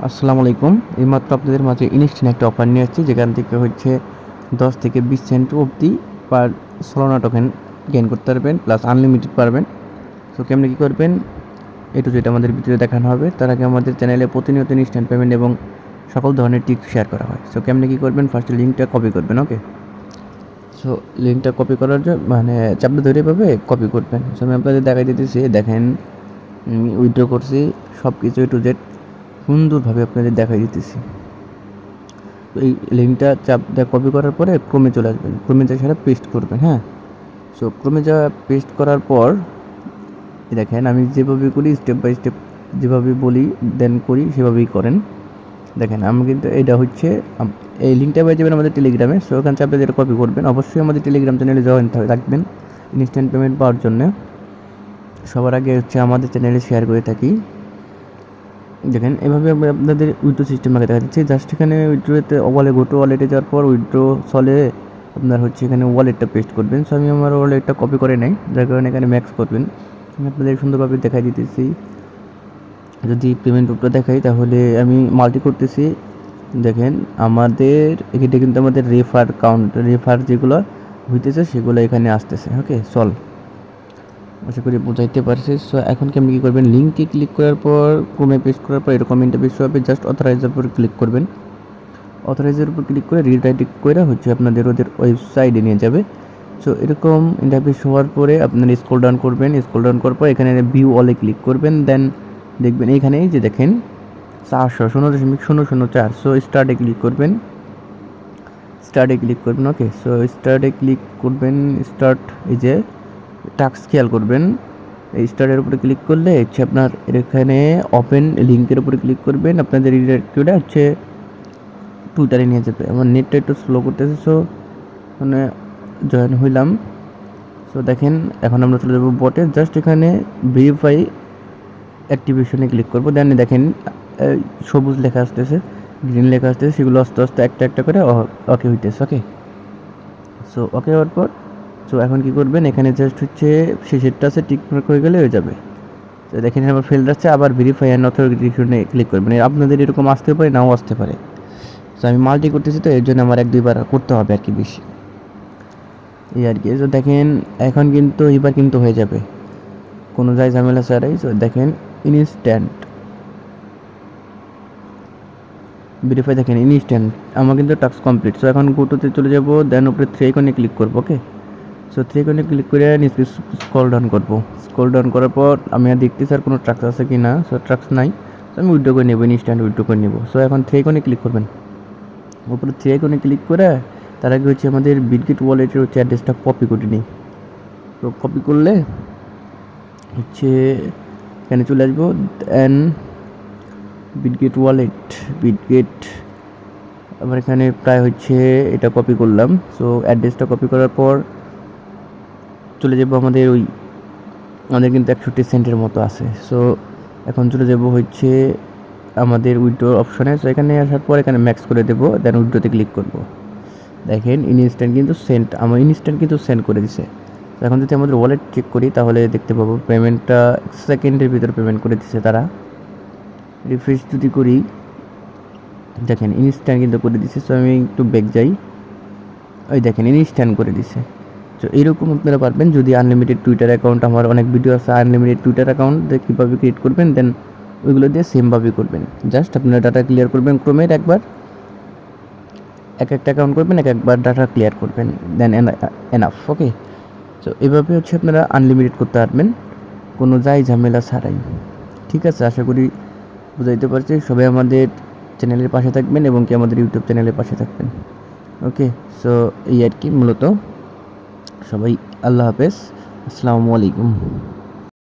আসসালামু আলাইকুম। এইমাত্র আপনাদের মাঝে ইনস্ট্যান্ট একটা অফার নিয়ে আসছি, যেখান থেকে হচ্ছে 10 থেকে 20 সেন্ট অবধি পার সোলানা টোকেন গেইন করতে পারবেন, প্লাস আনলিমিটেড পারবেন। সো কেমনে কী করবেন, টু যেটা আমাদের ভিডিওতে দেখানো হবে। তার আগে আমাদের চ্যানেলে প্রতিনিয়ত ইনস্ট্যান্ট পেমেন্ট এবং সকল ধরনের টিপস শেয়ার করা হয়। সো কেমনে কী করবেন, ফার্স্টে লিঙ্কটা কপি করবেন। ওকে, সো লিঙ্কটা কপি করার জন্য চাপটা ধরে পাবে কপি করবেন। সো আমি আপনাদের দেখাই দিতেছি। দেখেন, আমি উইথড্র করছি সব কিছু টু জেড সুন্দরভাবে আপনাদের দেখাই দিতেছি। তো এই লিঙ্কটা চাপ দিয়ে কপি করার পরে ক্রমে চলে আসবেন, ক্রমে যা সেটা পেস্ট করবেন। হ্যাঁ, সো ক্রমে যা পেস্ট করার পর দেখেন আমি যেভাবে করি, স্টেপ বাই স্টেপ যেভাবে বলি দেন করি সেভাবেই করেন। দেখেন আমি কিন্তু এটা হচ্ছে এই লিঙ্কটা পেয়ে যাবেন আমাদের টেলিগ্রামে। সো ওখানে চাপে যেটা কপি করবেন, অবশ্যই আমাদের টেলিগ্রাম চ্যানেলে জয়েন থাকবেন ইনস্ট্যান্ট পেমেন্ট পাওয়ার জন্য। সবার আগে হচ্ছে আমাদের চ্যানেলে শেয়ার করে থাকি। দেখেন এভাবে আমি আপনাদের উইথড্রো সিস্টেম আগে দেখা দিচ্ছি। জাস্ট এখানে উইথড্রোতে ওয়ালেটে যাওয়ার পর উইথড্রো চলে আপনার হচ্ছে এখানে ওয়ালেটটা পেস্ট করবেন। সো আমি আমার ওয়ালেটটা কপি করে নেই, যার কারণে এখানে ম্যাক্স করবেন। আমি আপনাদের সুন্দরভাবে দেখাই দিতেছি। যদি পেমেন্ট উপরে দেখাই তাহলে আমি মাল্টি করতেছি। দেখেন আমাদের এটা কিন্তু আমাদের রেফার যেগুলো হইতেছে সেগুলো এখানে আসতেছে। ওকে, চল আশা করি বোঝাইতে পারছি। সো এখন কি আপনি কী করবেন, লিঙ্কে ক্লিক করার পর ক্রমে পেস্ট করার পর এরকম ইন্টারফেস হবে। জাস্ট অথরাইজের উপর ক্লিক করবেন। অথরাইজের উপর ক্লিক করে রিডাইরেক্ট করে হচ্ছে আপনাদের ওদের ওয়েবসাইটে নিয়ে যাবে। সো এরকম ইন্টারফেস হওয়ার পরে আপনারা স্ক্রল ডাউন করবেন। স্ক্রল ডাউন করার পর এখানে ভিউ অলে ক্লিক করবেন। দেন দেখবেন এইখানেই যে দেখেন 400.004। সো স্টার্টে ক্লিক করবেন, ওকে। সো স্টার্টে ক্লিক করবেন, স্টার্ট এই যে টাস্ক খেয়াল করবেন। এই স্টারের উপরে ক্লিক করলে হচ্ছে আপনার এখানে ওপেন লিঙ্কের উপরে ক্লিক করবেন। আপনাদের রিডাইরেক্টটা হচ্ছে টুইটারে নিয়ে যাবে। আমার নেটটা একটু স্লো করতেছে, সো মানে জয়েন হইলাম। সো দেখেন এখন আমরা চলে যাবো বটে। জাস্ট এখানে ভেরিফাই অ্যাক্টিভেশনে ক্লিক করবো। দেন দেখেন সবুজ লেখা আসতেছে, গ্রিন লেখা আসতেছে, সেগুলো আস্তে আস্তে একটা একটা করে ওকে হইতেছে। ওকে, সো ওকে হওয়ার পর সো এখন কী করবেন, এখানে জাস্ট হচ্ছে শেষেরটা আছে টিক মার্ক হয়ে গেলে হয়ে যাবে। তো দেখেন আবার ফেল যাচ্ছে, আবার ভেরিফাই অ্যান্ড অথেন্টিকেশনে ক্লিক করবেন। আপনাদের এরকম আসতে পারে, নাও আসতে পারে। তো আমি মাল্টি করতেছি, তো এর জন্য আমার 1-2 বার করতে হবে আর কি, বেশি এই আর কি। তো দেখেন এখন কিন্তু এবার কিন্তু হয়ে যাবে কোনো ঝামেলা ছাড়াই। তো দেখেন ইনস্ট্যান্ট ভেরিফাই, দেখেন ইনস্ট্যান্ট আমার কিন্তু টাস্ক কমপ্লিট। সো এখন গোটোতে চলে যাব, দেন উপরে 3 আইকনে ক্লিক করবো। ওকে, সো 3 আইকনে ক্লিক করে নিচে স্ক্রল ডাউন করবো। স্ক্রল ডাউন করার পর আমি আর দেখতেছি আর কোনো ট্রাক্স আছে কি না। সো ট্রাক্স নাই, সো আমি উইথড্র করে নেবো, ইনস্ট্যান্ট উইথড্র করে নেবো। সো এখন 3 আইকনে ক্লিক করবেন। উপরে 3 আইকনে ক্লিক করে তার আগে হচ্ছে আমাদের বিটগেট ওয়ালেটের হচ্ছে অ্যাড্রেসটা কপি করে নিই। তো কপি করলে হচ্ছে এখানে চলে আসবো। দেন বিটগেট ওয়ালেট, বিটগেট আমার এখানে প্রায় হচ্ছে এটা কপি করলাম। সো অ্যাড্রেসটা কপি করার পর চলে যাবো আমাদের আমাদের কিন্তু 61 সেন্টের মতো আছে। সো এখন চলে যাব হচ্ছে আমাদের উইথড্র অপশনে। সো এখানে আসার পর এখানে ম্যাক্স করে দেবো, দেন উইথড্রোতে ক্লিক করব। দেখেন ইনস্ট্যান্ট কিন্তু সেন্ড করে দিছে। তো এখন যদি আমাদের ওয়ালেট চেক করি তাহলে দেখতে পাবো পেমেন্টটা 1 সেকেন্ডের ভিতর পেমেন্ট করে দিছে তারা। রিফ্রেশ যদি করি দেখেন ইনস্ট্যান্ট কিন্তু করে দিছে। সো আমি একটু ব্যাক যাই, ওই দেখেন ইনস্ট্যান্ট করে দিছে। তো এইরকম আপনারা পারবেন যদি আনলিমিটেড টুইটার অ্যাকাউন্ট, আমার অনেক ভিডিও আছে আনলিমিটেড টুইটার অ্যাকাউন্ট কীভাবে ক্রিয়েট করবেন, দেন ওইগুলো দিয়ে সেমভাবে করবেন। জাস্ট আপনারা ডাটা ক্লিয়ার করবেন ক্রমের একবার, একটা অ্যাকাউন্ট করবেন, একবার ডাটা ক্লিয়ার করবেন, দেন এনাফ। ওকে, তো এভাবে হচ্ছে আপনারা আনলিমিটেড করতে পারবেন কোনো ঝামেলা ছাড়াই। ঠিক আছে, আশা করি বুঝাইতে পারছি। সবাই আমাদের চ্যানেলের পাশে থাকবেন এবং কি আমাদের ইউটিউব চ্যানেলের পাশে থাকবেন। ওকে, সো এই আর কি মূলত। সবাই আল্লাহ হাফেজ, আসসালামু আলাইকুম।